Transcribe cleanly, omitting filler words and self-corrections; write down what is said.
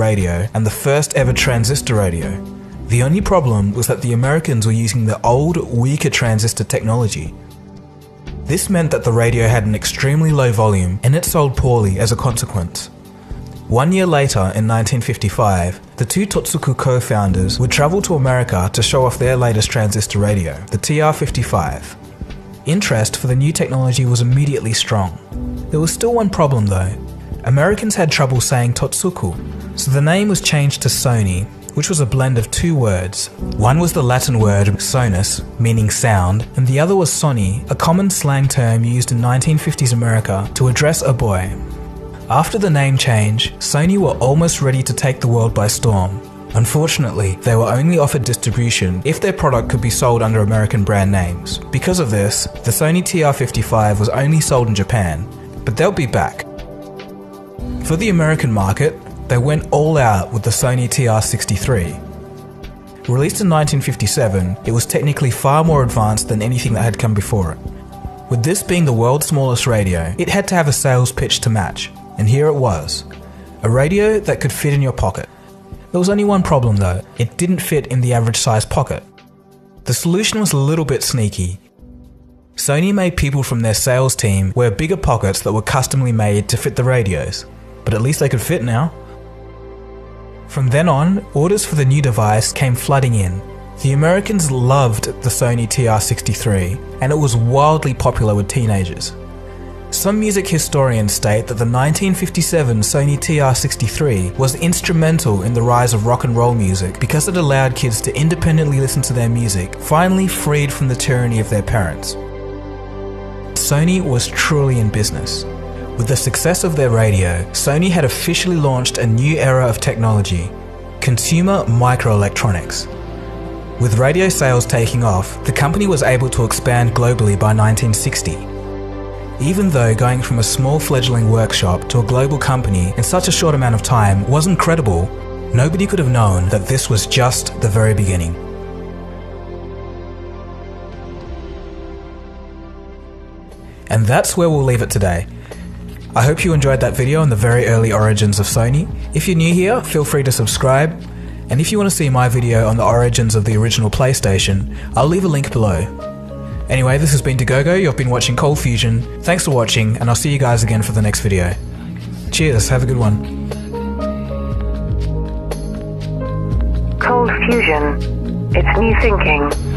radio and the first ever transistor radio. The only problem was that the Americans were using the old, weaker transistor technology. This meant that the radio had an extremely low volume and it sold poorly as a consequence. 1 year later, in 1955, the two Totsuku co-founders would travel to America to show off their latest transistor radio, the TR-55. Interest for the new technology was immediately strong. There was still one problem though. Americans had trouble saying Totsuku, so the name was changed to SONY, which was a blend of two words. One was the Latin word sonus, meaning sound, and the other was SONY, a common slang term used in 1950s America to address a boy. After the name change, SONY were almost ready to take the world by storm. Unfortunately, they were only offered distribution if their product could be sold under American brand names. Because of this, the SONY TR-55 was only sold in Japan, but they'll be back. For the American market, they went all out with the SONY TR-63. Released in 1957, it was technically far more advanced than anything that had come before it. With this being the world's smallest radio, it had to have a sales pitch to match. And here it was. A radio that could fit in your pocket. There was only one problem though, it didn't fit in the average size pocket. The solution was a little bit sneaky. SONY made people from their sales team wear bigger pockets that were customly made to fit the radios, but at least they could fit now. From then on, orders for the new device came flooding in. The Americans loved the SONY TR-63 and it was wildly popular with teenagers. Some music historians state that the 1957 SONY TR-63 was instrumental in the rise of rock and roll music because it allowed kids to independently listen to their music, finally freed from the tyranny of their parents. SONY was truly in business. With the success of their radio, SONY had officially launched a new era of technology, consumer microelectronics. With radio sales taking off, the company was able to expand globally by 1960. Even though going from a small fledgling workshop to a global company in such a short amount of time was incredible, nobody could have known that this was just the very beginning. And that's where we'll leave it today. I hope you enjoyed that video on the very early origins of SONY. If you're new here, feel free to subscribe. And if you want to see my video on the origins of the original PlayStation, I'll leave a link below. Anyway, this has been Dagogo, you've been watching Cold Fusion. Thanks for watching, and I'll see you guys again for the next video. Cheers, have a good one. Cold Fusion. It's new thinking.